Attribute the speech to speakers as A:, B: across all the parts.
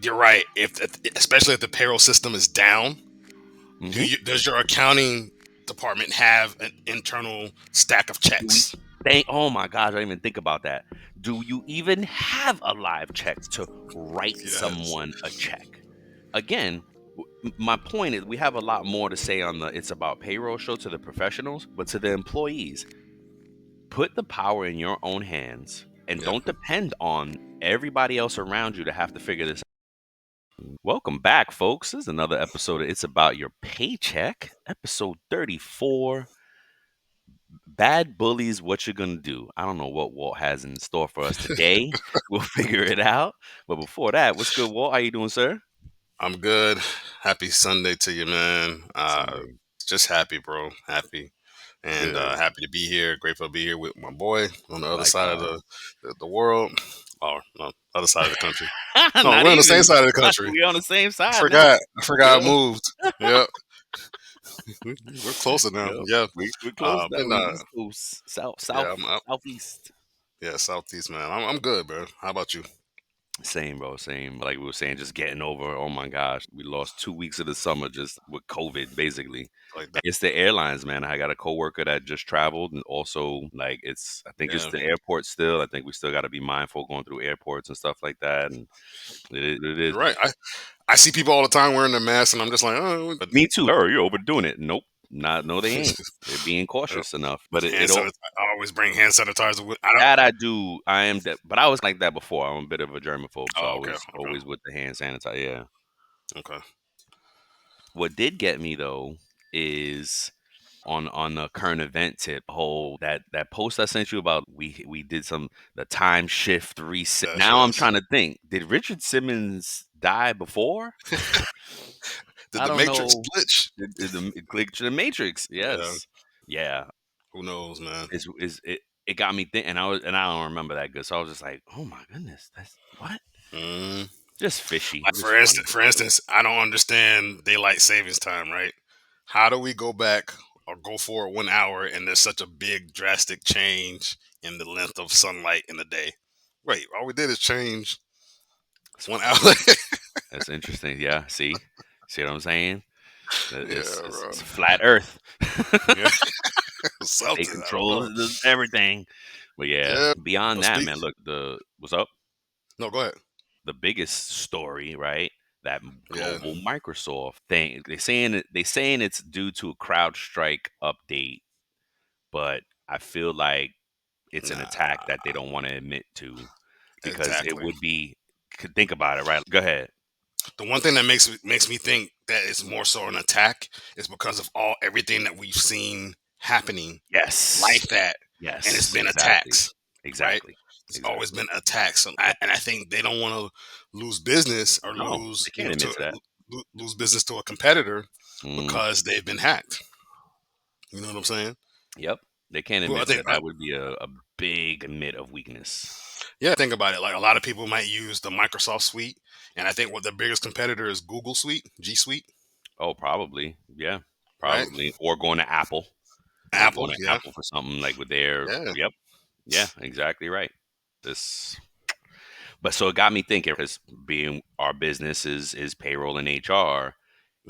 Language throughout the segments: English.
A: you're right. Especially if the payroll system is down,
B: Mm-hmm.
A: does your accounting department have an internal stack of
B: Do we
A: checks?
B: oh my gosh, I didn't even think about that. Do you even have a live check to write
A: Yes.
B: someone a check? Again, my point is we have a lot more to say on the It's About Payroll show to the professionals, but to the employees, put the power in your own hands and
A: Yep.
B: don't depend on everybody else around you to have to figure this out. Welcome back, folks. This is another episode of It's About Your Paycheck, episode 34. Bad bullies, what you gonna do? I don't know what Walt has in store for us today. We'll figure it out. But before that, what's good, Walt? How you doing, sir?
A: I'm good. Happy Sunday to you, man.
B: Sunday.
A: Just happy, bro. Happy. And
B: Good.
A: happy to be here. Grateful to be here with my boy on the other side of
B: Likewise.
A: the world. Or no, other side of the country. No,
B: Not
A: we're on the same
B: even.
A: side of the country.
B: We on the same
A: I
B: side now.
A: forgot. I forgot I
B: Yep.
A: moved. Yep. We're closer now.
B: Yep.
A: Yeah.
B: We're close now.
A: But
B: We East Coast,
A: yeah,
B: Southeast.
A: yeah, Southeast, man. I'm good, bro. How about you?
B: Same, bro. Same. Like we were saying, just getting over. Oh my gosh, we lost 2 weeks of the summer just with COVID, basically.
A: Like that.
B: It's the airlines, man. I got a coworker that just traveled, and also like I think it's
A: Yeah.
B: the airport still. I think we still got to be mindful going through airports and stuff like that. And it is.
A: You're right. I see people all the time wearing their masks, and I'm just like, oh, but
B: Me too. Oh, you're overdoing it. Nope. Not. No, they ain't. They're being cautious enough. But
A: hand sanitizer. I always bring hand sanitizer with. I don't.
B: that I do. I am that. But I was like that before. I'm a bit of a germaphobe, so I
A: Oh, okay,
B: was always with the hand sanitizer. Yeah.
A: okay.
B: What did get me though is on the current event tip, whole that post I sent you about we did the time shift reset.
A: Yes,
B: Now I'm
A: yes.
B: trying to think, did Richard Simmons die before?
A: Did
B: I
A: the
B: don't
A: Matrix
B: know.
A: glitch?
B: Did it click to the Matrix?
A: Yeah.
B: Yes. Yeah.
A: Who knows, man?
B: It got me thinking, and I don't remember that good. So I was just like, oh my goodness, that's what?
A: Mm.
B: Just fishy.
A: Like
B: Just funny.
A: for instance, I don't understand daylight savings time, right? How do we go back or go forward 1 hour and there's such a big drastic change in the length of sunlight in the day? Wait, all we did is change
B: It's
A: 1 hour.
B: funny. That's interesting. Yeah. See what I'm saying?
A: Yeah,
B: It's
A: bro.
B: flat Earth.
A: Yeah,
B: They
A: something. I don't
B: control
A: know.
B: everything. But yeah,
A: Yeah.
B: beyond
A: But
B: that,
A: speak.
B: man, look, what's up?
A: No, go ahead.
B: The biggest story, right? That
A: Yeah.
B: global Microsoft thing. They saying it's due to a CrowdStrike update, but I feel like it's an attack
A: Nah.
B: that they don't want to admit to because it
A: Exactly.
B: would be. Think about it, right? Go ahead.
A: The one thing that makes me think that it's more so an attack is because of everything that we've seen happening like
B: Yes.
A: that, and it's
B: Yes.
A: been
B: Exactly.
A: attacks, right?
B: Exactly.
A: It's always
B: Exactly.
A: been attacks, and I think they don't want to lose business or
B: No,
A: lose
B: they can't admit to that.
A: lose business to a competitor
B: Mm,
A: because they've been hacked. You know what I'm saying?
B: yep. They can't
A: Well, I
B: admit to
A: think,
B: that. That would be a big admit of weakness.
A: yeah, think about it. Like a lot of people might use the Microsoft Suite, and I think what their biggest competitor is Google Suite, G Suite,
B: Oh, probably. Yeah.
A: right?
B: Probably. Or going to Apple. Or
A: Apple,
B: going to
A: yeah,
B: Apple for something like with their
A: yeah.
B: yep. Yeah, exactly right. This but so it got me thinking because being our business is payroll and HR,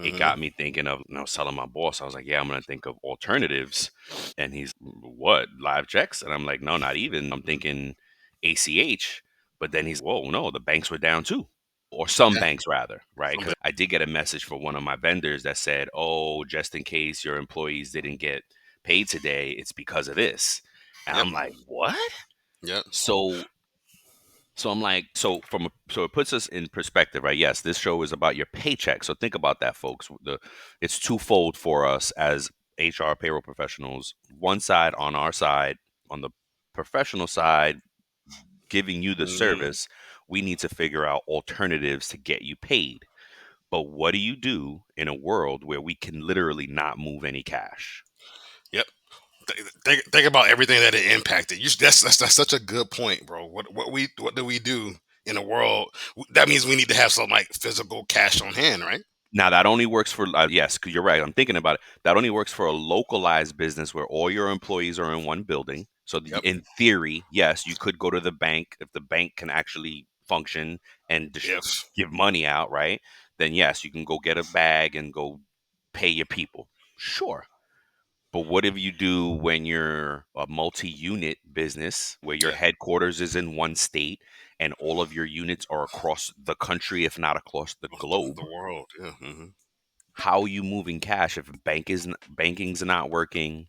B: it
A: Hmm.
B: got me thinking of, and I was telling my boss, I was like, yeah, I'm gonna think of alternatives. And he's what, live checks? And I'm like, no, not even. I'm thinking ACH. But then he's, whoa, no, the banks were down too. Or some
A: Yeah,
B: banks rather, right? Because
A: somebody,
B: I did get a message from one of my vendors that said, oh, just in case your employees didn't get paid today, it's because of this. And
A: yep,
B: I'm like, what?
A: yep,
B: So I'm like, so it puts us in perspective, right? Yes, this show is about your paycheck. So think about that, folks. It's twofold for us as HR payroll professionals. One side, on our side, on the professional side, giving you the
A: hmm,
B: service, we need to figure out alternatives to get you paid. But what do you do in a world where we can literally not move any cash?
A: yep. Think about everything that it impacted. That's such a good point, bro. What do we do in a world that means we need to have some like physical cash on hand, right?
B: Now that only works for yes, because you're right. I'm thinking about it. That only works for a localized business where all your employees are in one building. So
A: Yep.
B: in theory, yes, you could go to the bank if the bank can actually function and
A: If
B: give money out, right? Then yes, you can go get a bag and go pay your people. Sure. But what if you do when you're a multi-unit business where your
A: yeah,
B: headquarters is in one state and all of your units are across the country, if not across the globe?
A: the world, yeah,
B: How are you moving cash if banking's not working?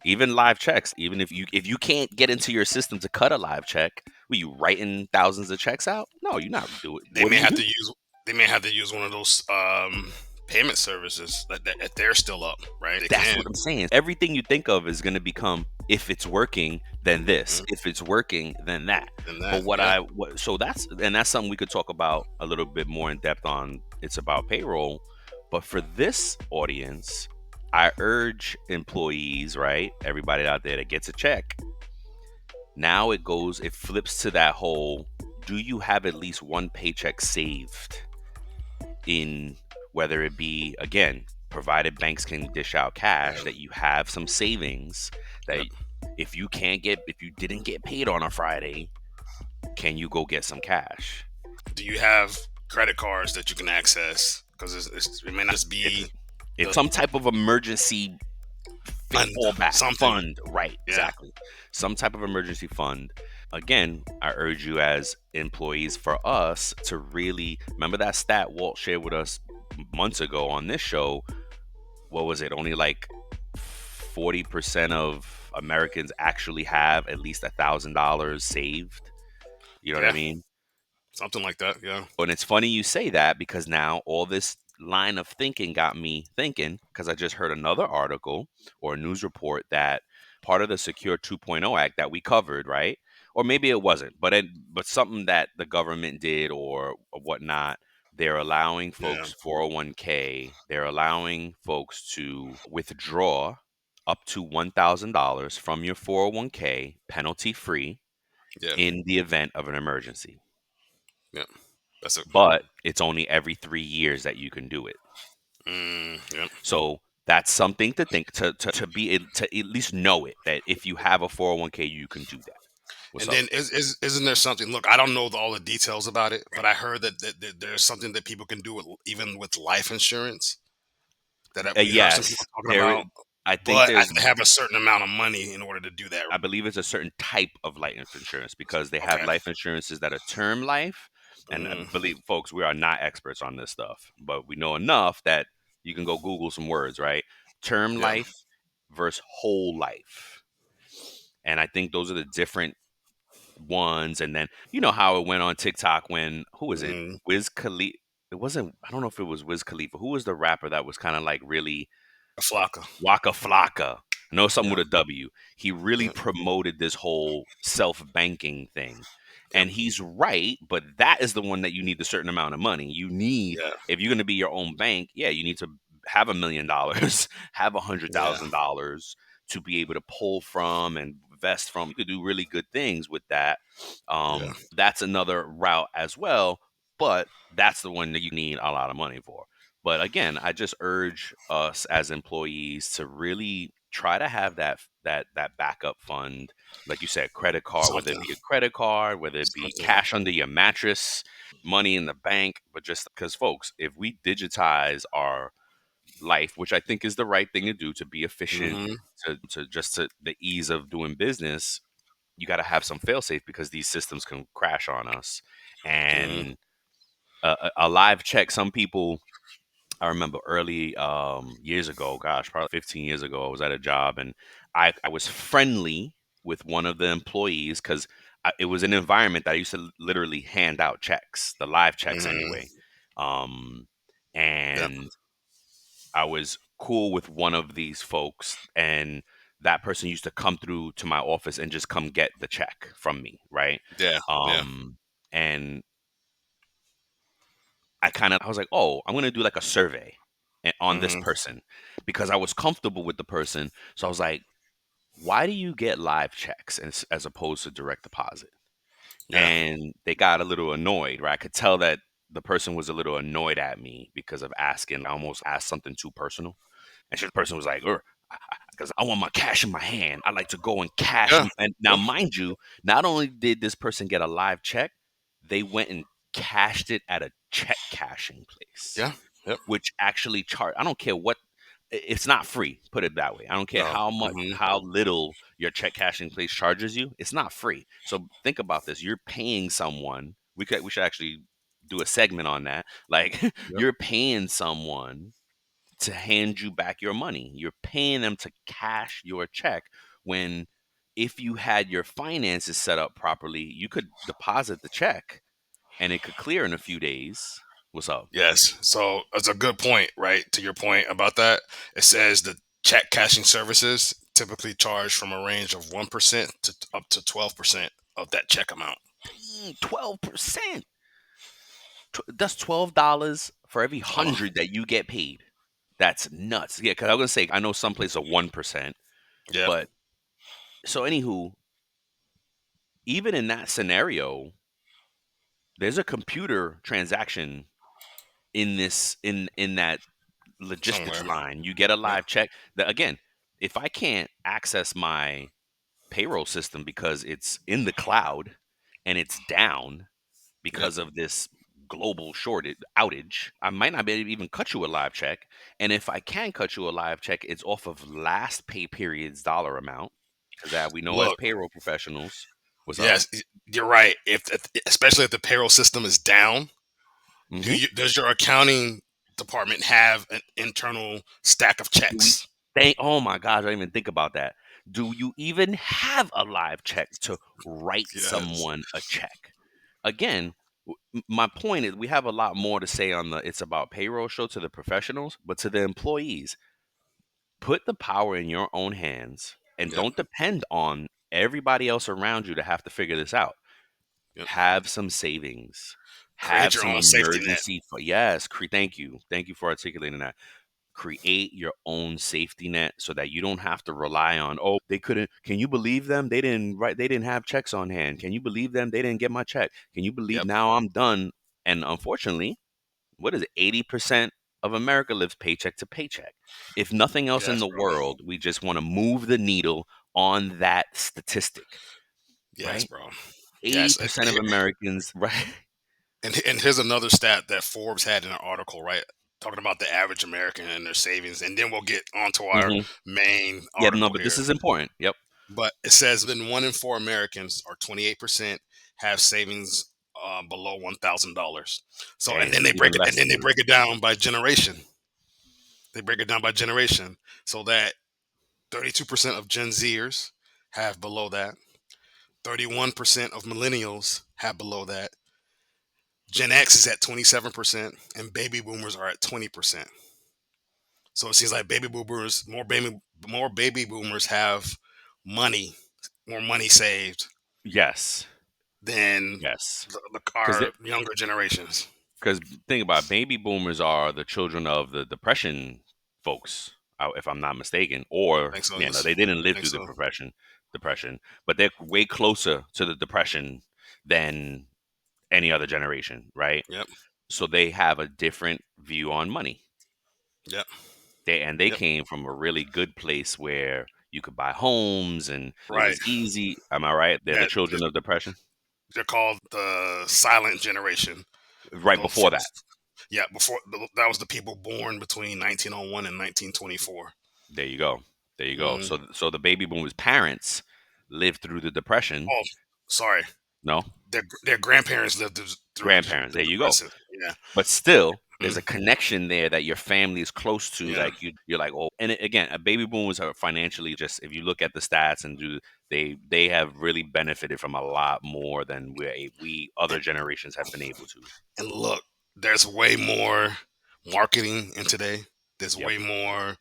B: Even live checks, even if you can't get into your system to cut a live check, were you writing thousands of checks out? No, you're not doing.
A: they
B: What do
A: may
B: you
A: have
B: do?
A: to use they may have to use one of those payment services that if they're still up, right? They
B: That's
A: can.
B: what I'm saying. Everything you think of is going to become, if it's working, then this.
A: Mhm.
B: If it's working, then that.
A: And
B: But
A: that, yeah,
B: so that's something we could talk about a little bit more in depth on. It's about payroll. But for this audience, I urge employees, right? Everybody out there that gets a check. Now it flips to that whole, do you have at least one paycheck saved in, whether it be, again, provided banks can dish out cash,
A: yeah,
B: that you have some savings that
A: yep.
B: if you didn't get paid on a Friday, can you go get some cash?
A: Do you have credit cards that you can access? Because it may not just
B: It's
A: be
B: it's
A: the
B: some type of emergency
A: fund,
B: fallback
A: something.
B: fund, right?
A: Yeah,
B: Exactly. Some type of emergency fund. Again, I urge you as employees, for us to really remember that stat Walt shared with us months ago on this show. What was it? Only like 40% of Americans actually have at least $1,000 saved. You know what I
A: yeah,
B: mean?
A: something like that. Yeah,
B: And it's funny you say that, because now all this line of thinking got me thinking, because I just heard another article or a news report that part of the Secure 2.0 Act that we covered, right? Or maybe it wasn't, but something that the government did or whatnot. They're allowing
A: yeah,
B: folks 401k. They're allowing folks to withdraw up to $1,000 from your 401k penalty free
A: yeah,
B: in the event of an emergency.
A: yeah. That's it.
B: But it's only every 3 years that you can do it.
A: Yeah.
B: So that's something to think, to at least know it, that if you have a 401k, you can do that. What's
A: And
B: up?
A: then isn't there something? Look, I don't know all the details about it, but I heard that there's something that people can do with even with life insurance we heard some people
B: Yes,
A: talking about,
B: I think
A: but I
B: there's
A: have to have a certain amount of money in order to do that.
B: I believe it's a certain type of life insurance, because they have
A: Okay.
B: life insurances that are term life. And I
A: Mm,
B: believe, folks, we are not experts on this stuff, but we know enough that you can go Google some words, right? Term
A: yeah.
B: life versus whole life. And I think those are the different ones. And then you know how it went on TikTok when, who was it?
A: Mm,
B: Wiz Khalifa. It wasn't. I don't know if it was Wiz Khalifa. Who was the rapper that was kind of like really
A: a Flocka.
B: Waka Flocka? I know something
A: Yeah.
B: with a W. He really
A: Yeah.
B: promoted this whole self banking thing.
A: Yep.
B: And he's right, but that is the one that you need a certain amount of money. You need,
A: Yeah.
B: if you're going to be your own bank, yeah, you need to have $1 million, have a hundred
A: Yeah.
B: thousand dollars to be able to pull from and invest from. You could do really good things with that.
A: Yeah.
B: That's another route as well, but that's the one that you need a lot of money for. But again, I just urge us as employees to really try to have that backup fund, like you said, credit card, whether it
A: Something.
B: be a credit card, whether it be
A: Something.
B: cash under your mattress, money in the bank. But just because, folks, if we digitize our life, which I think is the right thing to do to be efficient,
A: Mm-hmm.
B: to the ease of doing business, you got to have some fail-safe, because these systems can crash on us.
A: Mm,
B: And a live check, some people, I remember early years ago, gosh, probably 15 years ago, I was at a job, and I was friendly with one of the employees, because it was an environment that I used to literally hand out checks, the live checks anyway.
A: mm,
B: Um,
A: yep.
B: and I was cool with one of these folks, and that person used to come through to my office and just come get the check from me, right?
A: Yeah. Yeah.
B: And I was like, oh, I'm gonna do like a survey on this
A: Mm-hmm.
B: person, because I was comfortable with the person. So I was like, why do you get live checks as opposed to direct deposit?
A: Yeah.
B: And they got a little annoyed, right? I could tell that the person was a little annoyed at me because of asking. I almost asked something too personal. And the person was like, because I want my cash in my hand. I like to go and cash.
A: Yeah.
B: And now,
A: Yeah.
B: mind you, not only did this person get a live check, they went and cashed it at a check cashing place,
A: Yeah. Yep.
B: which actually charge. I don't care what. It's not free. Put it that way. I don't care
A: No.
B: how much,
A: Hmm.
B: how little your check cashing place charges you. It's not free. So think about this. You're paying someone. We should actually do a segment on that. Like
A: Yep.
B: you're paying someone to hand you back your money. You're paying them to cash your check when if you had your finances set up properly, you could deposit the check and it could clear in a few days. What's up?
A: Yes. So it's a good point, right? To your point about that, it says the check cashing services typically charge from a range of 1% to up to 12% of that check amount.
B: 12%. That's $12 for every
A: Oh,
B: 100 that you get paid. That's nuts. Yeah, because I was gonna say I know some places are 1%,
A: yep.
B: but so anywho, even in that scenario, there's a computer transaction in this in that logistics
A: Somewhere.
B: line. You get a
A: Yep.
B: live check. That again, if I can't access my payroll system because it's in the cloud and it's down
A: Yep.
B: because of this global shortage outage, I might not be able to even cut you a live check. And if I can cut you a live check, it's off of last pay period's dollar amount because that we know as
A: Look,
B: payroll professionals. What's up?
A: yes, you're right. Especially if the payroll system is down,
B: Hmm.
A: does your accounting department have an internal stack of
B: Do we
A: checks?
B: thank oh my gosh, I didn't even think about that. Do you even have a live check to write
A: Yes.
B: someone a check? Again, my point is we have a lot more to say on the It's About Payroll show to the professionals, but to the employees, put the power in your own hands and
A: Yep.
B: don't depend on everybody else around you to have to figure this out.
A: Yep.
B: Have some savings.
A: Create
B: Have
A: your
B: some
A: own safety net.
B: emergency yes, thank you. Thank you for articulating that. Create your own safety net so that you don't have to rely on, oh, they couldn't, can you believe them, they didn't have checks on hand, can you believe them, they didn't get my check, can you believe
A: Yep.
B: now I'm done. And unfortunately, what is it, 80% of America lives paycheck to paycheck. If nothing else in
A: Yes,
B: the
A: bro.
B: world, we just want to move the needle on that statistic,
A: Yes,
B: right?
A: bro. Yes.
B: 80% of Americans, right?
A: And here's another stat that Forbes had in an article, right? Talking about the average American and their savings, and then we'll get onto our
B: Hmm.
A: main
B: Yeah, no,
A: article
B: but this
A: here.
B: is important. Yep.
A: But it says that 1 in 4 Americans, or 28%, have savings below $1,000. So, and
B: Damn,
A: then they break
B: even
A: it, and
B: less
A: then they
B: than
A: break it down by generation. They break it down by generation, so that 32% of Gen Zers have below that. 31% of millennials have below that. Gen X is at 27%, and baby boomers are at 20%. So it seems like more baby boomers have money, more money saved
B: yes,
A: than
B: yes. Because
A: our younger generations.
B: because think about it, baby boomers are the children of the depression folks, if I'm not mistaken,
A: I
B: or
A: think so.
B: yeah, no,
A: Yes,
B: they didn't
A: I
B: live
A: think
B: through the
A: so.
B: depression, but they're way closer to the depression than any other generation, right?
A: Yep.
B: So they have a different view on money.
A: Yep.
B: They
A: Yep.
B: came from a really good place where you could buy homes and it
A: Right.
B: was easy. Am I right? They're the
A: Yeah.
B: children of depression.
A: They're called the silent generation.
B: Right
A: The
B: before that,
A: first, yeah, before that was the people born between 1901 and 1924.
B: there you go. There you go.
A: Mm.
B: So the baby boomers' parents lived through the depression.
A: Oh, sorry.
B: No,
A: Their grandparents lived
B: grandparents.
A: the
B: There you go.
A: depression. Yeah.
B: But still, there's
A: Mm.
B: a connection there that your family is close to.
A: Yeah.
B: Like you're like, oh, and again, a baby boomers are financially just if you look at the stats and do they have really benefited from a lot more than we other generations have been able to.
A: And look, there's way more marketing in today. There's
B: Yep.
A: way more.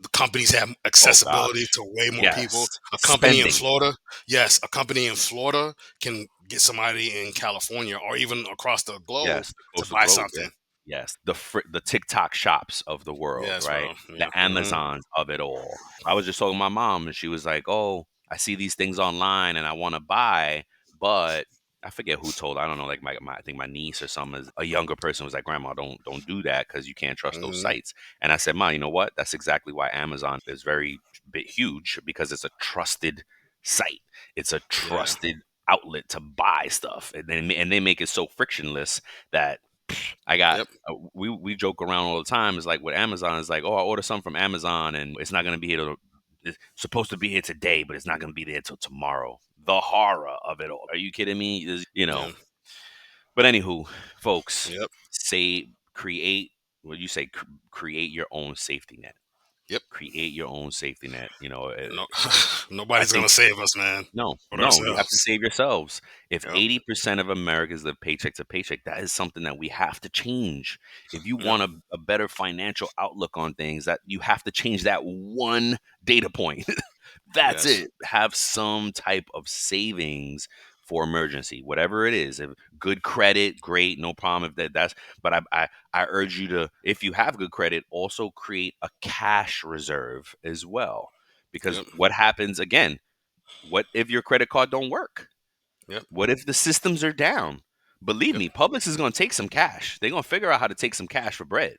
A: The companies have
B: Oh
A: accessibility
B: gosh.
A: to way more
B: Yes.
A: people. A company in
B: Spending.
A: Florida, yes, a company in Florida can get somebody in California or even across the globe
B: Yes, the
A: to
B: coastal
A: buy
B: globe, yeah.
A: something.
B: Yes, the TikTok shops of the world,
A: Yes,
B: right?
A: bro.
B: The
A: Yeah.
B: Amazons of it all. I was just talking to my mom, and she was like, "Oh, I see these things online, and I want to buy, but I forget who told. I don't know, like I think my niece or some a younger person was like, Grandma, don't do that because you can't trust those
A: Hmm.
B: sites." And I said, "Ma, you know what? That's exactly why Amazon is very huge because it's a trusted site. It's a
A: Yeah.
B: trusted." outlet to buy stuff, and they make it so frictionless that I got.
A: Yep.
B: We joke around all the time. It's like with Amazon. It's like, oh, I order something from Amazon, and it's not going to be here. It's supposed to be here today, but it's not going to be there till tomorrow. The horror of it all. Are you kidding me?
A: Yeah.
B: But anywho, folks,
A: Yep.
B: create. What you say? Create your own safety net.
A: Yep.
B: Create your own safety net.
A: No,
B: I
A: nobody's
B: think
A: gonna save us, man,
B: no,
A: but
B: no, you have to
A: ourselves.
B: save yourselves. If
A: Yep.
B: 80% of Americans live paycheck to paycheck, that is something that we have to change. If you
A: Yep.
B: want a better financial outlook on things, that you have to change that one data point. That's
A: Yes.
B: it. Have some type of savings for emergency, whatever it is. If good credit, great, no problem. If that's, but I urge you to, if you have good credit, also create a cash reserve as well. Because
A: Yep.
B: what happens again? What if your credit card don't work?
A: Yep.
B: What if the systems are down? Believe
A: Yep.
B: me, Publix is going to take some cash. They're going to figure out how to take some cash for bread,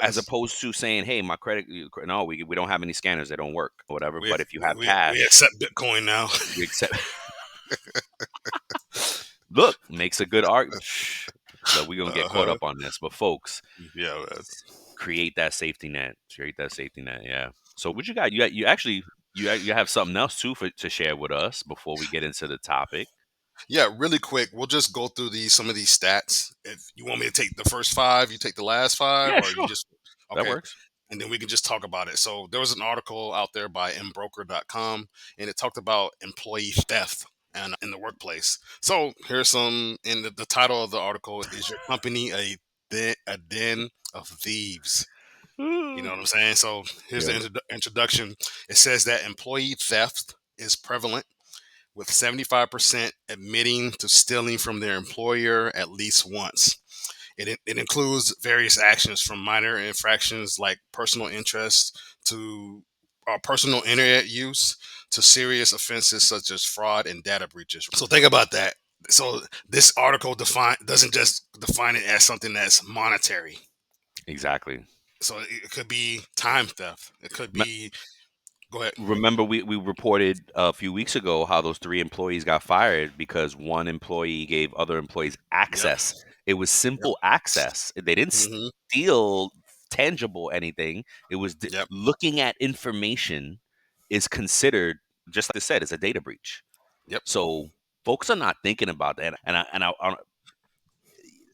B: as
A: Yes.
B: opposed to saying, "Hey, my credit, no, we don't have any scanners. They don't work, or whatever."
A: We
B: But if you have
A: we
B: cash,
A: accept Bitcoin now.
B: we accept. Look, makes a good argument. Look, we're gonna get caught
A: Uh-huh.
B: up on this, but folks,
A: Yeah. That's,
B: create that safety net. Create that safety net. Yeah. So what you got? You actually you have something else too to share with us before we get into the topic.
A: yeah. Really quick, we'll just go through some of these stats. If you want me to take the first five, you take the last five,
B: Yeah,
A: or you
B: sure.
A: just
B: That
A: okay.
B: works.
A: And then we can just talk about it. So there was an article out there by mbroker.com, and it talked about employee theft and in the workplace. So here's some in the title of the article is your company a den of thieves? You know what I'm saying? So here's the
B: Yeah.
A: introduction. It says that employee theft is prevalent, with 75% admitting to stealing from their employer at least once. It includes various actions from minor infractions like personal interest to personal internet use to serious offenses such as fraud and data breaches. So think about that. So this article doesn't just define it as something that's monetary.
B: Exactly.
A: So it could be time theft. It could be go ahead.
B: Remember, we reported a few weeks ago how those three employees got fired because one employee gave other employees
A: Yep.
B: access. It was
A: Yep.
B: simple access. They didn't
A: Hmm.
B: steal tangible anything. It was
A: Yep.
B: looking at information is considered, just like I said, it's a data breach.
A: Yep.
B: So folks are not thinking about that,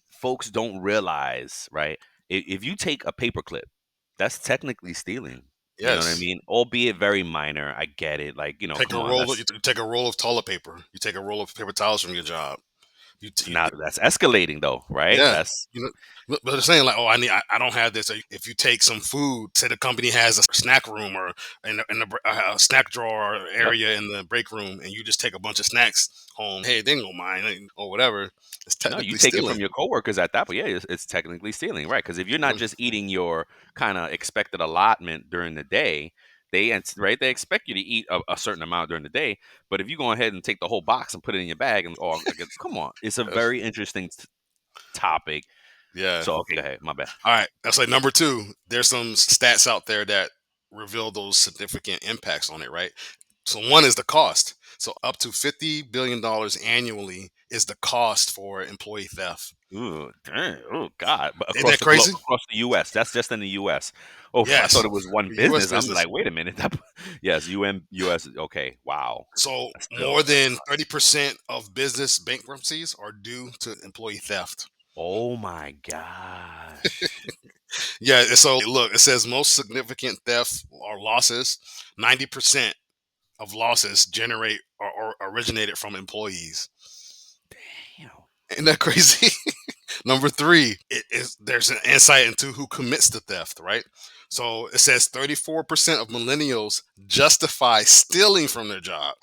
B: folks don't realize, right? If you take a paperclip, that's technically stealing. You know what I
A: Yes.
B: mean? Albeit very minor. I get it. Like,
A: Take
B: come
A: a
B: on,
A: roll.
B: that's
A: You take a roll of toilet paper. You take a roll of paper towels from your job. You
B: now that's escalating though, right?
A: yeah.
B: That's
A: You know, but they're saying like, oh, I don't have this. Or if you take some food, say the company has a snack room or in the a snack drawer
B: yep.
A: area in the break room, and you just take a bunch of snacks home. Hey, they don't mind or whatever. It's
B: No, you
A: technically
B: take it
A: stealing.
B: from your coworkers at that point. Yeah, it's technically stealing, right? Because if you're not
A: Yeah.
B: just eating your kind of expected allotment during the day, right, they expect you to eat a certain amount during the day. But if you go ahead and take the whole box and put it in your bag, and come on, it's a very interesting topic.
A: Yeah.
B: So okay, go ahead. My bad.
A: All right. That's like number two. There's some stats out there that reveal those significant impacts on it, right? So one is the cost. So up to $50 billion annually is the cost for employee theft.
B: Ooh, dang, oh God! But
A: Ain't
B: across
A: that
B: the globe,
A: crazy?
B: across the U.S. That's just in the U.S. Oh, I thought
A: Yes.
B: it was one
A: U.S.
B: business. I'm
A: business.
B: like, wait a minute. Yes, U.S. Okay, wow.
A: So
B: That's
A: more
B: still.
A: than 30% of business bankruptcies are due to employee theft.
B: Oh my gosh.
A: Yeah. So look, it says most significant theft or losses, 90% of losses generate or originated from employees.
B: Damn.
A: Ain't that crazy? Number three, there's an insight into who commits the theft, right? So it says 34% of millennials justify stealing from their job.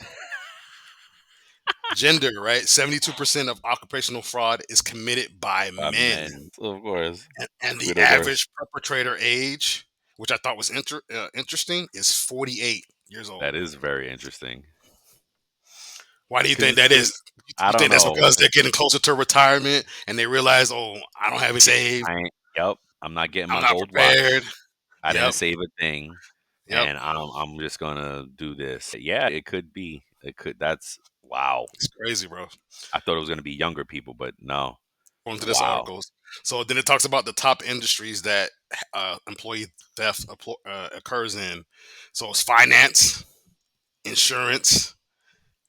A: Gender, right? 72% of occupational fraud is committed by men.
B: Men, of course.
A: And the
B: Middle there.
A: average perpetrator age, which I thought was interesting, is 48 years
B: That
A: old.
B: is very interesting.
A: Why do you think
B: Cause,
A: that is?
B: 'cause I
A: You
B: don't
A: think that's
B: know.
A: because they're getting closer to retirement and they realize, oh, I don't have it saved.
B: I ain't. Yep. I'm not getting
A: I'm
B: my
A: not
B: gold watch.
A: prepared.
B: I didn't
A: Yep.
B: save a thing,
A: Yep.
B: and I'm just gonna do this. Yeah, it could be. It could. That's Wow.
A: It's crazy, bro.
B: I thought it was gonna be younger people, but no.
A: Going to this
B: Wow.
A: article. So then it talks about the top industries that employee theft occurs in. So it's finance, insurance,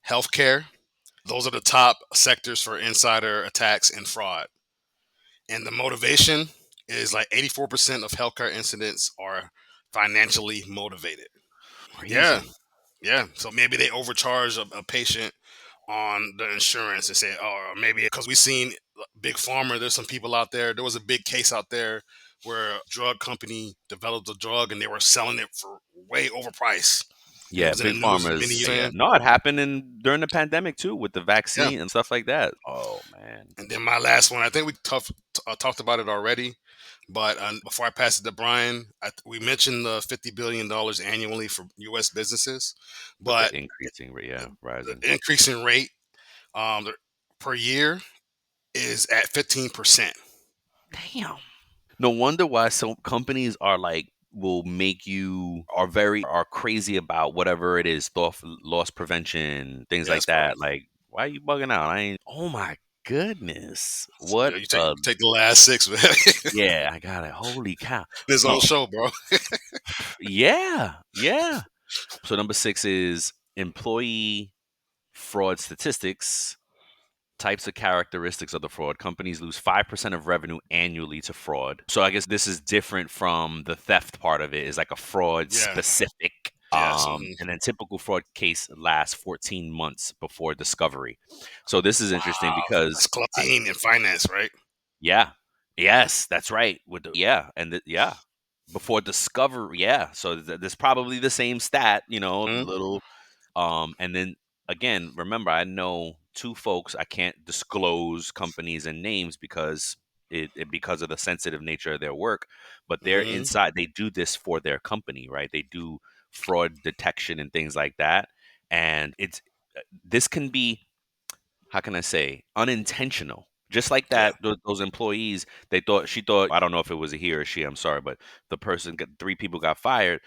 A: healthcare. Those are the top sectors for insider attacks and fraud. And the motivation is like 84% of healthcare incidents are financially motivated. Yeah,
B: Crazy.
A: yeah. So maybe they overcharge a patient on the insurance and say, oh, or maybe because we've seen big pharma. There's some people out there. There was a big case out there where a drug company developed a drug and they were selling it for way overpriced, and it
B: Yeah,
A: was in the
B: big
A: news many
B: farmers.
A: years.
B: Yeah.
A: Saying,
B: No, it happened during the pandemic too with the
A: yeah.
B: vaccine and stuff like that. Oh man.
A: And then my last one, I think we talked about it already, but before I pass it to Brian, we mentioned the $50 billion annually for U.S. businesses,
B: But the
A: but
B: increasing rate, yeah, rising.
A: the increasing rate per year is at 15%.
B: Damn. No wonder why some companies are like will make you are crazy about whatever it is, loss prevention, things like
A: Yes, bro.
B: that. Like, why are you bugging out? I ain't. Oh my goodness!
A: Yeah,
B: What
A: you take the last six, man.
B: Yeah, I got it. Holy cow!
A: His own
B: No,
A: show, bro.
B: yeah, yeah. So number 6 is employee fraud statistics. Types of characteristics of the fraud. Companies lose 5% of revenue annually to fraud. So I guess this is different from the theft part of it, is like a fraud
A: Yeah.
B: specific.
A: Yes.
B: And then typical fraud case lasts 14 months before discovery. So this is interesting
A: Wow.
B: because
A: That's collecting in finance, right?
B: yeah. Yes, that's right. With the yeah, and yeah. Before discovery, yeah. So there's probably the same stat,
A: Mhm.
B: little and then again, remember, I know two folks. I can't disclose companies and names because because of the sensitive nature of their work. But they're
A: Mhm.
B: inside. They do this for their company, right? They do fraud detection and things like that. And this can be, how can I say, unintentional. Just like
A: Yeah.
B: that, those employees, she thought, I don't know if it was a he or a she, I'm sorry, but the person, three people got fired.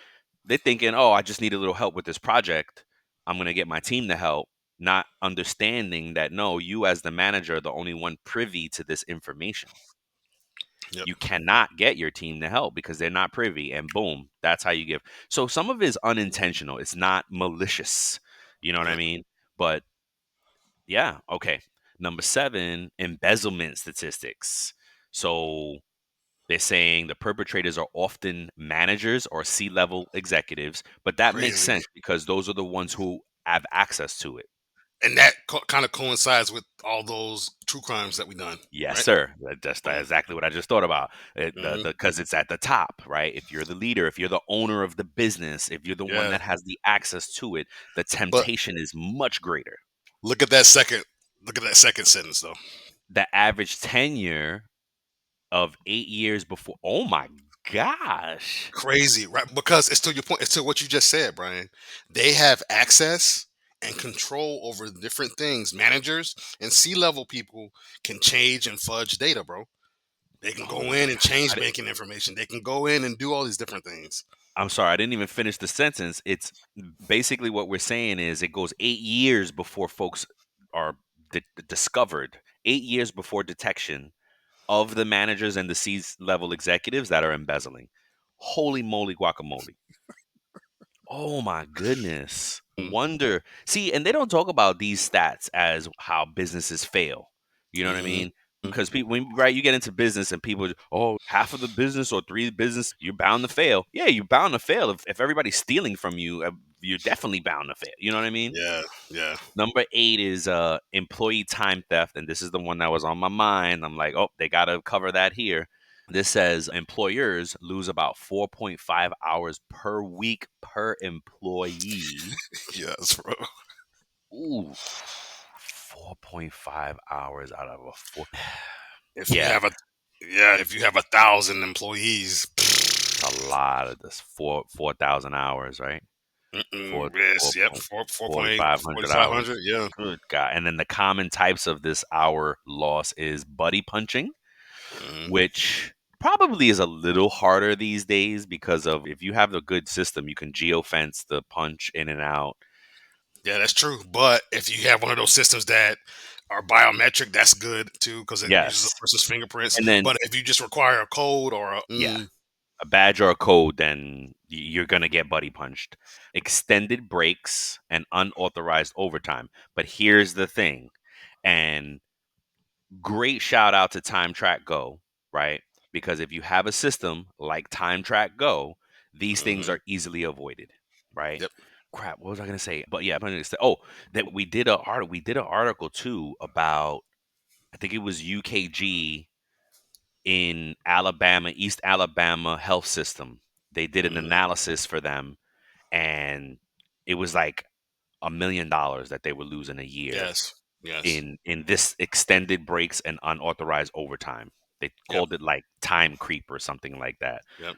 B: They're thinking, oh, I just need a little help with this project. I'm going to get my team to help, not understanding that, no, you as the manager are the only one privy to this information.
A: Yep.
B: You cannot get your team to help because they're not privy, and boom, that's how you give. So some of it is unintentional. It's not malicious. You know what I
A: Yep.
B: mean? But yeah, okay. Number 7, embezzlement statistics. So they're saying the perpetrators are often managers or C-level executives, but that makes
A: Crazy.
B: sense because those are the ones who have access to it.
A: And that kind of coincides with all those true crimes that we done,
B: Yes,
A: right?
B: sir. That's
A: Boom.
B: exactly what I just thought about.
A: Mhm.
B: Because it's at the top, right? If you're the leader, if you're the owner of the business, if you're the one
A: Yeah.
B: that has the access to it, the
A: But
B: temptation is much greater.
A: look at that second. Look at that second sentence, though.
B: The average tenure of 8 years before. Oh my gosh.
A: Crazy, right? Because it's to your point. It's to what you just said, Brian. They have access and control over different things. Managers and C-level people can change and fudge data, bro. They can
B: Oh
A: go
B: my
A: in and
B: gosh.
A: change banking information. They can go in and do all these different things.
B: I'm sorry, I didn't even finish the sentence. It's basically what we're saying is it goes 8 years before folks are discovered, 8 years before detection of the managers and the C level executives that are embezzling. Holy moly guacamole. Oh my goodness.
A: Mm.
B: Wonder. See, and they don't talk about these stats as how businesses fail. You know what I
A: Mhm.
B: mean? Because people, right, you get into business and people, oh, half of the business or three business, you're bound to fail. Yeah, you're bound to fail. If everybody's stealing from you, you're definitely bound to fail. You know what I mean?
A: Yeah, yeah.
B: Number 8 is employee time theft, and this is the one that was on my mind. I'm like, oh, they got to cover that here. This says employers lose about 4.5 hours per week per employee.
A: Yes, bro.
B: Ooh, 4.5 hours out of a 4.
A: If you
B: Yeah,
A: have a Yeah, if you have 1,000 employees,
B: a lot of this 4,000 hours, right? Four,
A: yes,
B: four
A: yep,
B: point
A: 4.8,
B: 4,500 hours.
A: 4,500, yeah.
B: Good God. And then the common types of this hour loss is buddy punching,
A: Mhm.
B: which probably is a little harder these days because of if you have a good system, you can geofence the punch in and out.
A: Yeah, that's true. But if you have one of those systems that are biometric, that's good too because it uses a
B: Yes.
A: person's fingerprints.
B: And then
A: But if you just require a code or a
B: yeah, a badge or a code, then you're gonna get buddy punched. Extended breaks and unauthorized overtime. But here's the thing, and great shout out to TimeTrakGO, right? Because if you have a system like TimeTrakGO, these things
A: hmm
B: are easily avoided, right?
A: Yep.
B: Crap, what was I gonna say? But yeah, I'm gonna say, oh, that we did an article too about, I think it was UKG in Alabama, East Alabama health system. They did an
A: hmm
B: analysis for them, and it was like $1 million that they were losing a year
A: Yes. Yes.
B: in this extended breaks and unauthorized overtime. They
A: Yep.
B: called it like time creep or something like that.
A: Yep.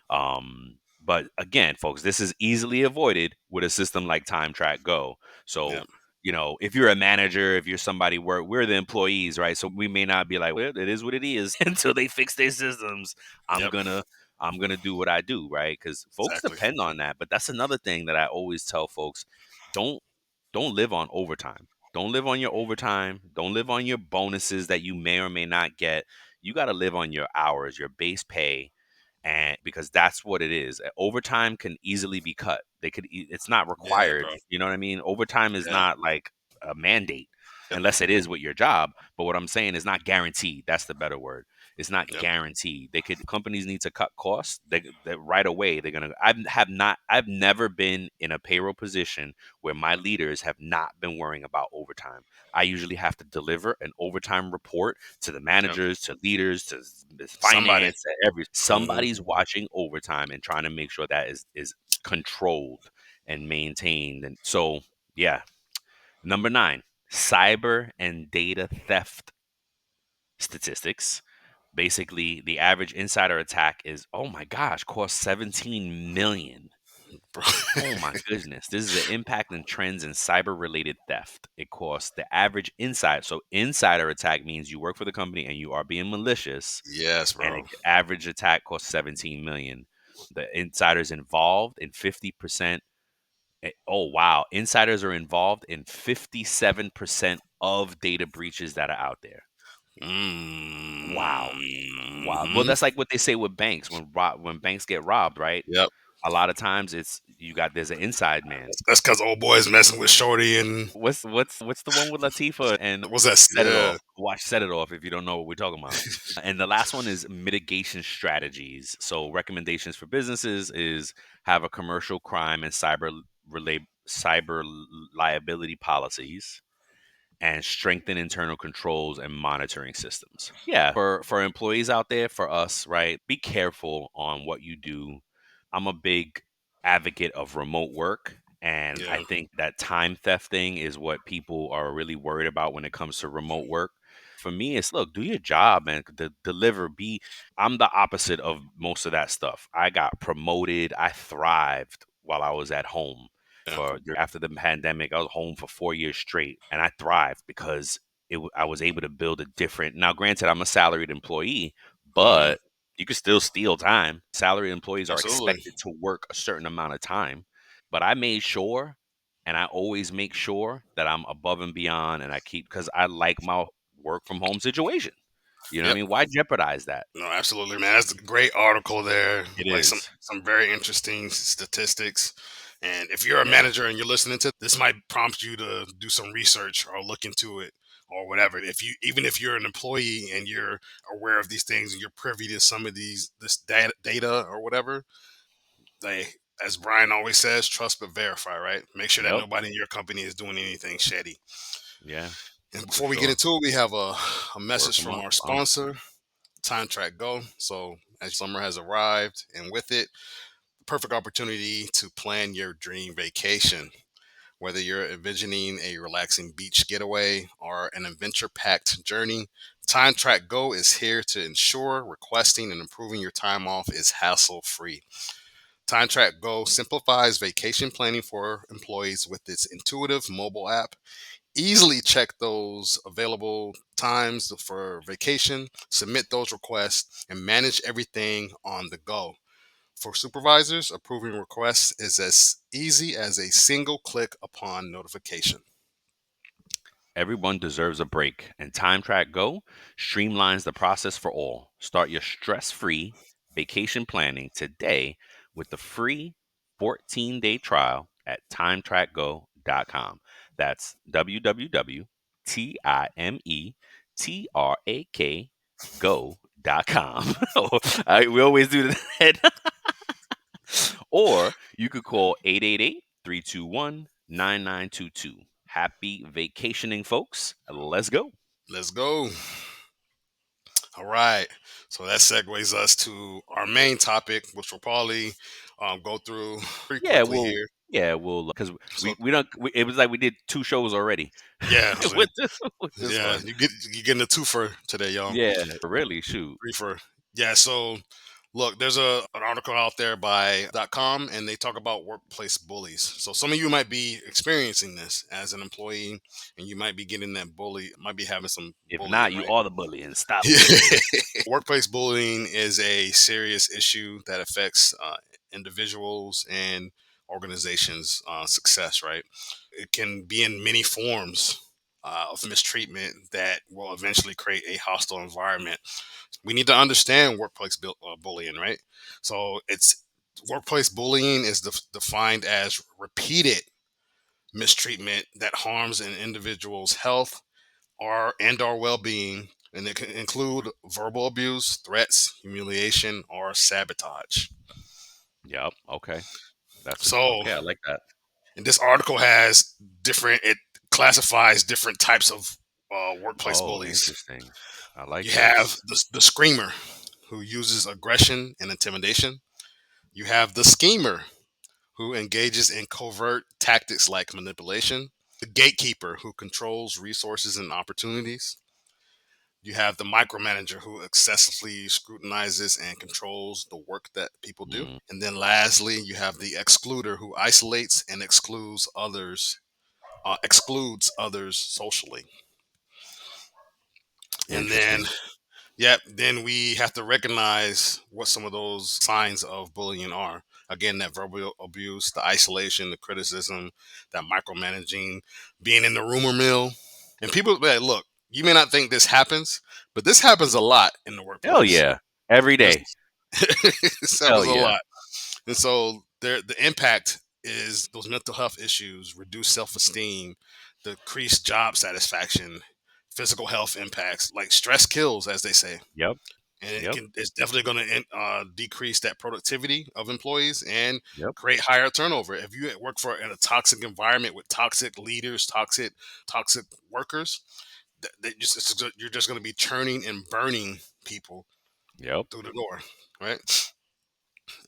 B: But again, folks, this is easily avoided with a system like TimeTrakGO. So,
A: Yep.
B: if you're a manager, if you're somebody, we're the employees, right? So we may not be like, well, it is what it is until they fix their systems. I'm
A: Yep.
B: gonna I'm gonna do what I do, right? Because folks
A: Exactly.
B: depend on that. But that's another thing that I always tell folks: don't don't live on overtime. Don't live on your overtime. Don't live on your bonuses that you may or may not get. You got to live on your hours, your base pay, and because that's what it is. Overtime can easily be cut. It's not
A: Yeah,
B: required.
A: bro.
B: You know what I mean? Overtime is
A: Yeah.
B: not like a mandate
A: Yep.
B: unless it is with your job. But what I'm saying is not guaranteed. That's the better word. It's not
A: Yep.
B: guaranteed. Companies need to cut costs. They right away they're gonna. I've never been in a payroll position where my leaders have not been worrying about overtime. I usually have to deliver an overtime report to the
A: Yep.
B: managers, to leaders, to
A: Somebody.
B: finance, to every
A: hmm
B: somebody's watching overtime and trying to make sure that is controlled and maintained. And so, yeah. Number 9, cyber and data theft statistics. Basically, the average insider attack is, oh my gosh, cost 17 million.
A: Bro.
B: Oh my goodness. This is the impact and trends in cyber related theft. It costs the average insider attack means you work for the company and you are being malicious,
A: Yes,
B: and
A: bro.
B: average attack costs 17 million. The insiders involved in 50%. Oh wow, insiders are involved in 57% of data breaches that are out there. Wow. Wow. Well,
A: hmm
B: that's like what they say with banks when banks get robbed, right?
A: Yep.
B: A lot of times there's an inside man.
A: That's because old boy's messing with Shorty and
B: What's the one with Latifah and
A: what's that?
B: Set It
A: Yeah.
B: Off? Watch Set It Off if you don't know what we're talking about. And the last one is mitigation strategies. So recommendations for businesses is have a commercial crime and cyber liability policies and strengthen internal controls and monitoring systems. Yeah, for employees out there, for us, right? Be careful on what you do. I'm a big advocate of remote work, and I
A: Yeah.
B: think that time theft thing is what people are really worried about when it comes to remote work. For me, it's look, do your job, man. Deliver. Be. I'm the opposite of most of that stuff. I got promoted. I thrived while I was at home
A: Yeah.
B: for after the pandemic. I was home for 4 years straight, and I thrived because I was able to build a different. Now, granted, I'm a salaried employee,
A: hmm
B: but you can still steal time. Salaried employees are
A: Absolutely.
B: expected to work a certain amount of time, but I made sure, and I always make sure that I'm above and beyond, and I keep because I like my work from home situation. You know what I
A: Yep.
B: methis. Why jeopardize that?
A: No, absolutely, man. That's a great article there.
B: It
A: Like
B: is.
A: some very interesting statistics. And if you're a
B: Yeah.
A: manager and you're listening to this, might prompt you to do some research or look into it or whatever. If you even if you're an employee and you're aware of these things and you're privy to some of this data or whatever, they as Brian always says, trust but verify, right? Make sure that
B: Yep.
A: nobody in your company is doing anything shady.
B: Yeah.
A: And
B: For
A: before we get
B: sure.
A: into it, we have a
B: Word
A: message
B: from
A: from
B: our
A: our
B: sponsor.
A: sponsor, TimeTrakGO. So, as summer has arrived, and with it, the perfect opportunity to plan your dream vacation. Whether you're envisioning a relaxing beach getaway or an adventure packed journey, TimeTrakGO is here to ensure requesting and improving your time off is hassle free. TimeTrakGO simplifies vacation planning for employees with its intuitive mobile app. Easily check those available times for vacation, submit those requests, and manage everything on the go. For supervisors, approving requests is as easy as a single click upon notification.
B: Everyone deserves a break, and TimeTrakGO streamlines the process for all. Start your stress-free vacation planning today with the free 14-day trial at timetrackgo.com. That's www.timetrakgo.com. We always do that. Or you could call 888-321-9922. Happy vacationing, folks. Let's go.
A: Let's go. All right. So that segues us to our main topic, which we'll probably go through pretty
B: Yeah,
A: quickly
B: we'll
A: here.
B: yeah, we'll because
A: So
B: we don't it was like we did 2 shows already
A: yeah, so
B: with this
A: yeah,
B: one.
A: you getting a twofer today, y'all.
B: Yeah, really, shoot.
A: Reefer. Yeah, so look, there's an article out there by .com and they talk about workplace bullies. So some of you might be experiencing this as an employee and you might be getting that bully, might be having some
B: If
A: bullying,
B: not, you
A: right?
B: are the bully and stop it.
A: Yeah. Workplace bullying is a serious issue that affects individuals and organizations' success, right? It can be in many forms of mistreatment that will eventually create a hostile environment. We need to understand bullying, right? So it's workplace bullying is defined as repeated mistreatment that harms an individual's health or well-being, and it can include verbal abuse, threats, humiliation, or sabotage.
B: Yep, okay. That's a
A: So,
B: okay, I like that.
A: and this article has different. It classifies different types of workplace
B: Oh,
A: bullies.
B: interesting. I like
A: You have
B: this.
A: the screamer, who uses aggression and intimidation. You have the schemer, who engages in covert tactics like manipulation. The gatekeeper, who controls resources and opportunities. You have the micromanager, who excessively scrutinizes and controls the work that people do.
B: Mm,
A: And then lastly, you have the excluder, who isolates and excludes others socially. And then,
B: interesting.
A: yep, then we have to recognize what some of those signs of bullying are. Again, that verbal abuse, the isolation, the criticism, that micromanaging, being in the rumor mill. And people, look, you may not think this happens, but this happens a lot in the
B: Hell
A: workplace.
B: yeah. Every
A: There's
B: day.
A: this
B: Hell
A: happens a
B: yeah.
A: lot. And so the impact is those mental health issues, reduced self-esteem, decreased job satisfaction, physical health impacts, like stress kills, as they say.
B: Yep,
A: And
B: yep,
A: it's definitely going to decrease that productivity of employees and
B: yep,
A: create higher turnover. If you work for in a toxic environment with toxic leaders, toxic workers, you're just going to be churning and burning people
B: yep.
A: through the door, right?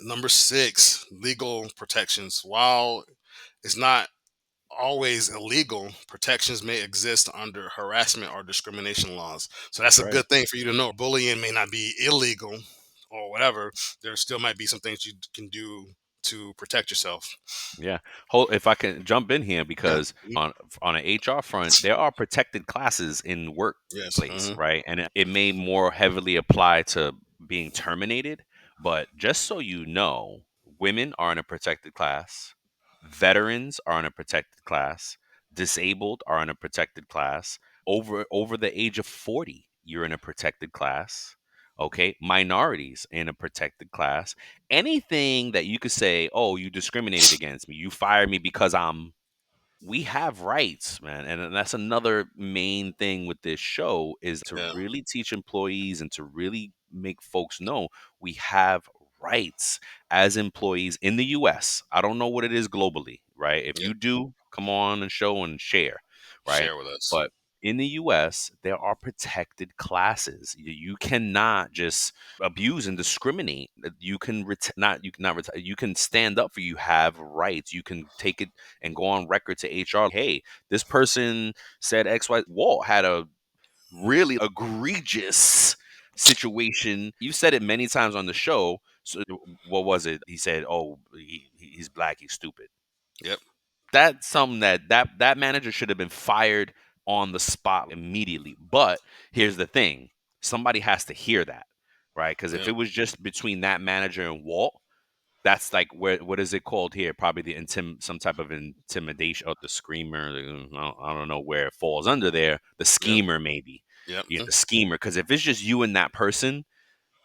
A: Number six, legal protections. While it's not always illegal, protections may exist under harassment or discrimination laws. So that's
B: That's
A: a
B: right.
A: good thing for you to know. Bullying may not be illegal or whatever. There still might be some things you can do to protect yourself.
B: Yeah. Hold if I can jump in here
A: Yeah.
B: because on an HR front, there are protected classes in
A: Yes.
B: workplace, right? And it may more heavily apply to being terminated, but just so you know, women are in a protected class, veterans are in a protected class, disabled are in a protected class, over the age of 40, you're in a protected class. Okay, minorities in a protected class. Anything that you could say, oh, you discriminated against me, you fired me because we have rights, man. And that's another main thing with this show is to
A: Yeah.
B: really teach employees and to really make folks know we have rights as employees in the US. I don't know what it is globally, right? If
A: Yep.
B: you do, come on and show and share, right?
A: Share with us.
B: But in the US, there are protected classes. You cannot just abuse and discriminate. You can not you cannot you can stand up for you have rights. You can take it and go on record to HR. Hey, this person said X, Y. Walt had a really egregious situation. You said it many times on the show. So what was it? He said, "Oh, he's black. He's stupid."
A: Yep.
B: That's something that manager should have been fired on the spot immediately. But here's the thing: somebody has to hear that, right? Because if
A: Yep.
B: it was just between that manager and Walt, That's like where what is it called here? Probably some type of intimidation or the screamer. I don't know where it falls under there. The
A: Yep.
B: schemer, maybe.
A: Yep.
B: Yeah, the schemer. Because if it's just you and that person,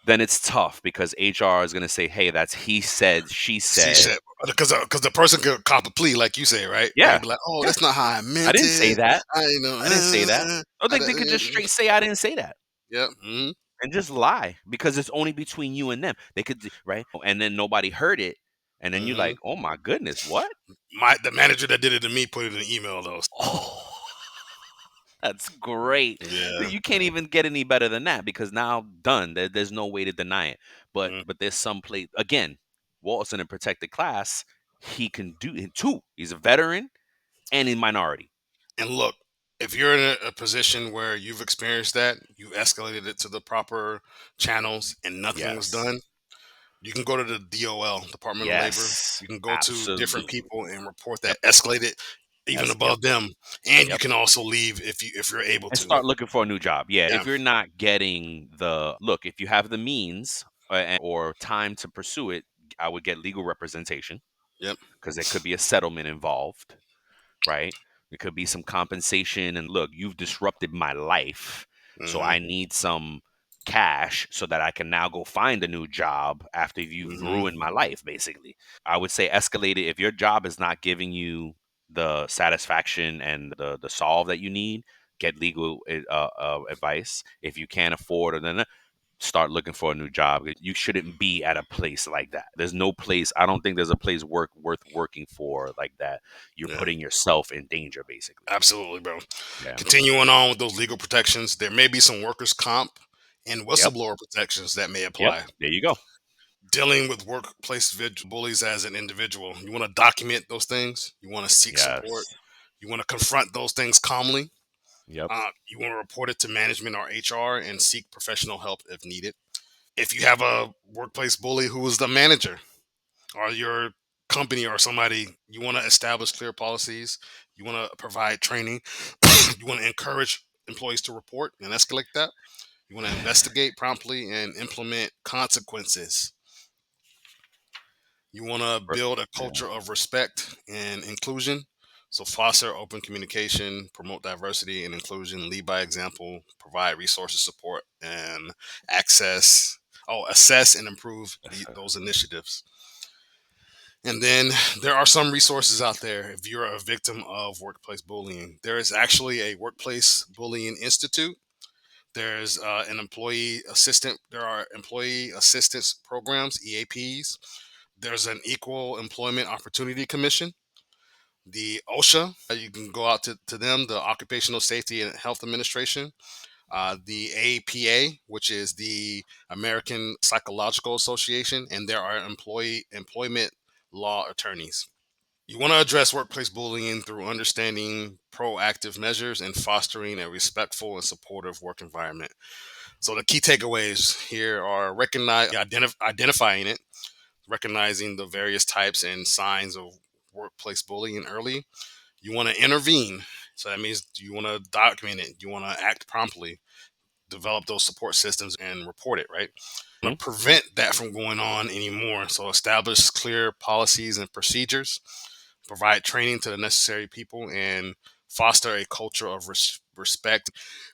B: then it's tough because HR is gonna say, "Hey, that's he said, she
A: She
B: said."
A: said because the person could cop a plea, like you say, right? They
B: Yeah,
A: could be like, "Oh,
B: yeah.
A: that's not how I
B: I
A: meant
B: didn't say
A: it.
B: that.
A: I you know,
B: I didn't say that. I
A: I
B: think they could just
A: don't-
B: straight say I didn't say that
A: Yep. Mhm.
B: and just lie because it's only between you and them. They could, right? And then nobody heard it, and then you're
A: Mhm.
B: like, "Oh my goodness, what?"
A: The manager that did it to me put it in an email though.
B: Oh, that's great.
A: Yeah.
B: You can't even get any better than that because now done. There's no way to deny it. But
A: Mhm.
B: there's some place again. Walt's in a protected class. He can do it too. He's a veteran and a minority.
A: And look, if you're in a position where you've experienced that, you escalated it to the proper channels and nothing was
B: Yes.
A: done, you can go to the DOL, Department of Labor.
B: Yes.
A: You can go to different
B: Absolutely.
A: people and report
B: Yep.
A: that, escalate it even
B: Yep.
A: above them. And you
B: Yep.
A: can also leave if you're able
B: And
A: to.
B: start looking for a new job. Yeah.
A: Yeah.
B: If you're not getting the look, if you have the means or time to pursue it, I would get legal representation
A: Yep.
B: because there could be a settlement involved, right? It could be some compensation. And look, you've disrupted my life. So
A: Hmm.
B: I need some cash so that I can now go find a new job after you've
A: Hmm.
B: ruined my life, basically. I would say escalate it. If your job is not giving you the satisfaction and the solve that you need, get legal advice. If you can't afford it, then start looking for a new job. You shouldn't be at a place like that. There's no place. I don't think there's a place worth working for like that. You're
A: Yeah.
B: putting yourself in danger, basically.
A: Absolutely, bro.
B: Yeah.
A: Continuing on with those legal protections, there may be some workers' comp and
B: Yep.
A: whistleblower protections that may
B: Yep.
A: apply.
B: There you go.
A: Dealing with workplace bullies as an individual, you want to document those things. You want to seek support.
B: Yes.
A: You want to confront those things calmly.
B: Yep.
A: You want to report it to management or HR and seek professional help if needed. If you have a workplace bully who is the manager or your company or somebody, you want to establish clear policies. You want to provide training. You want to encourage employees to report and escalate that. You want to investigate promptly and implement consequences. You want to
B: Per-
A: build a
B: Yeah.
A: culture of respect and inclusion. So, foster open communication, promote diversity and inclusion, lead by example, provide resources, support, and access. Oh, assess and improve those initiatives. And then there are some resources out there if you're a victim of workplace bullying. There is actually a Workplace Bullying Institute. There's an employee assistant. There are employee assistance programs, EAPs. There's an Equal Employment Opportunity Commission, the OSHA. You can go out to them, the Occupational Safety and Health Administration, the APA, which is the American Psychological Association, and there are employment law attorneys. You want to address workplace bullying through understanding proactive measures and fostering a respectful and supportive work environment. So the key takeaways here are identifying it, recognizing the various types and signs of workplace bullying early. You want to intervene. So that means you want to document it. You want to act promptly, develop those support systems and report it, right?
B: Mhm.
A: Prevent that from going on anymore. So establish clear policies and procedures, provide training to the necessary people, and foster a culture of respect,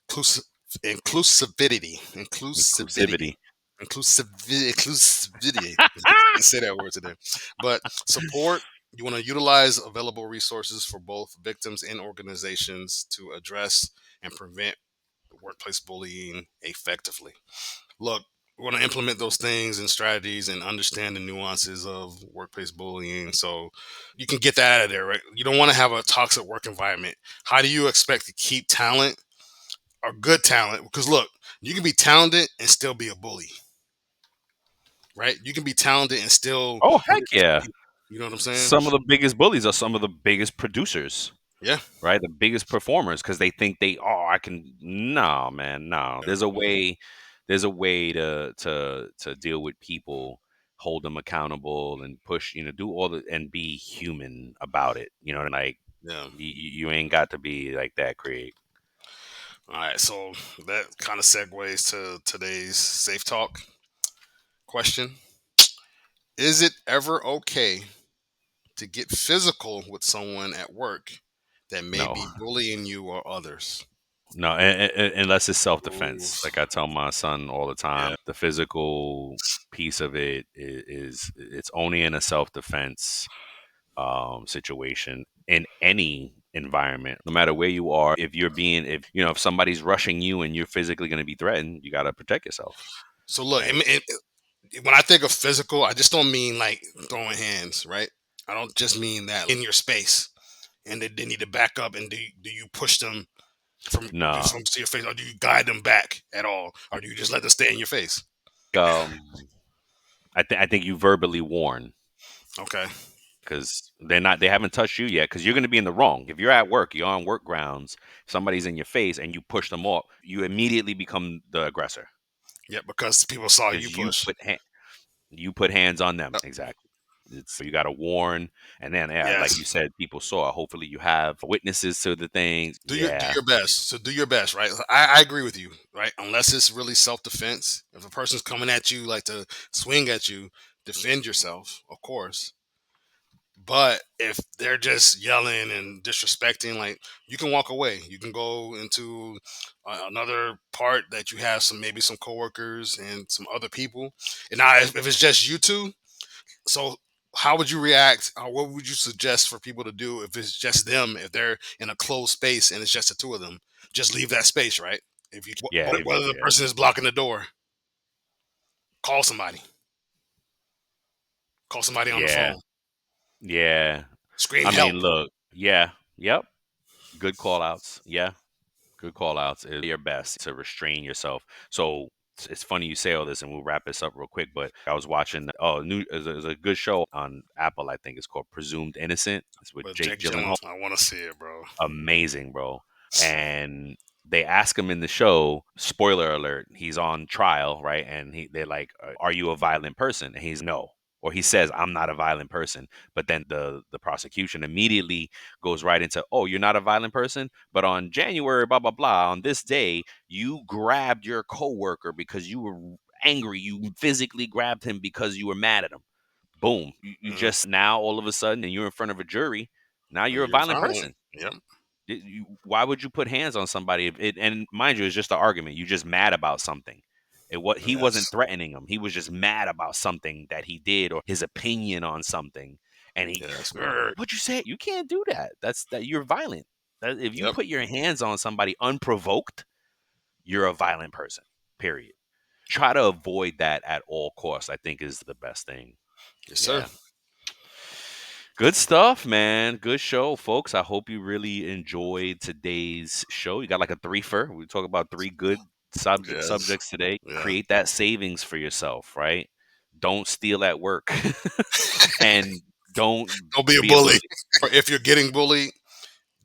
A: inclusive, inclusivity,
B: Inclusivity.
A: inclusivity. Can't say that word today. But support. You want to utilize available resources for both victims and organizations to address and prevent workplace bullying effectively. Look, we want to implement those things and strategies and understand the nuances of workplace bullying so you can get that out of there, right? You don't want to have a toxic work environment. How do you expect to keep talent or good talent? Because look, you can be talented and still be a bully, right? You can be talented and still
B: Oh heck
A: mistreat
B: yeah!
A: people. You know what I'm saying?
B: Some of the biggest bullies are some of the biggest producers.
A: Yeah.
B: Right? The biggest performers because they think I can. No, man, no.
A: Yeah.
B: There's a way to deal with people, hold them accountable, and push. Do all the and be human about it. Like
A: Yeah.
B: you ain't got to be like that, Craig.
A: All right. So that kind of segues to today's safe talk question. Is it ever okay to get physical with someone at work that may
B: No,
A: be bullying you or others?
B: no, unless it's self
A: Ooh,
B: defense. Like I tell my son all the
A: yeah.
B: time, the physical piece of it is it's only in a self defense situation in any environment, no matter where you are. If you're being, if you know, if somebody's rushing you and you're physically going to be threatened, you got to protect yourself,
A: So look,
B: right?
A: when I think of physical, I just don't mean like throwing hands, right? I don't just mean that in your space, and they need to back up. And do you push them
B: No,
A: from your face, or do you guide them back at all, or do you just let them stay in your face?
B: I think you verbally warn
A: Okay.
B: because they haven't touched you yet because you're going to be in the wrong. If you're at work, you're on work grounds, somebody's in your face and you push them off, you immediately become the aggressor
A: Yeah, because people saw you
B: because
A: push.
B: you put hands on them.
A: Yep.
B: Exactly. It's you got to warn, and then yeah, like you
A: Yes.
B: said, people saw. Hopefully, you have witnesses to the thing.
A: Do
B: Yeah,
A: your best. So do your best, right? I agree with you, right? Unless it's really self defense. If a person's coming at you like to swing at you, defend yourself, of course. But if they're just yelling and disrespecting, like, you can walk away. You can go into another part that you have maybe some coworkers and some other people. And now, if it's just you two, so how would you react? Or what would you suggest for people to do if it's just them? If they're in a closed space and it's just the two of them, just leave that space, right? If you
B: yeah,
A: whether the
B: yeah,
A: person is blocking the door, call somebody. Call somebody on the
B: yeah,
A: phone.
B: yeah.
A: Scream
B: I mean,
A: help.
B: look, yeah, yep, good call outs. Yeah, good call outs is your best to restrain yourself. So it's funny you say all this, and we'll wrap this up real quick. But I was watching there's a good show on Apple. I think it's called Presumed Innocent. It's with
A: But
B: Jake
A: Jake
B: Gyllenhaal.
A: Gyllenhaal, I want to see it, bro.
B: Amazing, bro. And they ask him in the show, spoiler alert, he's on trial, right? And they're like, "Are you a violent person?" And he's no. Or he says, "I'm not a violent person." But then the prosecution immediately goes right into, "Oh, you're not a violent person, but on January blah blah blah, on this day, you grabbed your coworker because you were angry. You physically grabbed him because you were mad at him." Boom. You
A: Mhm.
B: just now all of a sudden and you're in front of a jury, now you're a
A: You're
B: violent
A: violent.
B: person.
A: Yep.
B: Why would you put hands on somebody? And mind you, it's just an argument. You're just mad about something. He wasn't
A: Yes.
B: threatening him. He was just mad about something that he did or his opinion on something. And
A: Yes, bro.
B: what you say? You can't do that. That you're violent. If you
A: Yep.
B: put your hands on somebody unprovoked, you're a violent person. Period. Try to avoid that at all costs. I think is the best thing.
A: Yes, sir.
B: Yeah. Good stuff, man. Good show, folks. I hope you really enjoyed today's show. You got like a threefer. We talk about three good
A: Yes.
B: subjects today.
A: Yeah.
B: Create that savings for yourself, right? Don't steal at work and don't
A: Don't be a
B: be a
A: bully.
B: bully.
A: Or if you're getting bullied,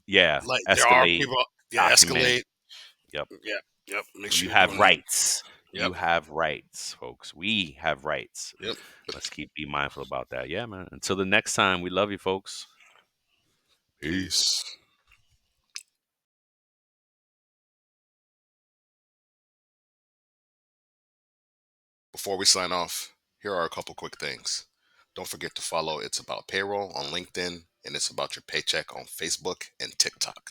B: yeah,
A: like there are
B: escalate,
A: people. Yeah,
B: document.
A: escalate.
B: Yep.
A: Yep. Yep. Make sure
B: You
A: you're
B: have
A: doing that.
B: rights.
A: Yep.
B: You have rights, folks. We have rights.
A: Yep.
B: Let's be mindful about that. Yeah, man. Until the next time, we love you, folks. Peace.
A: Peace. Before we sign off, here are a couple quick things. Don't forget to follow It's About Payroll on LinkedIn and It's About Your Paycheck on Facebook and TikTok.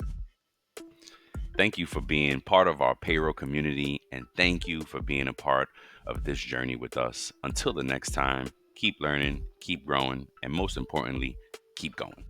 B: Thank you for being part of our payroll community, and thank you for being a part of this journey with us. Until the next time, keep learning, keep growing, and most importantly, keep going.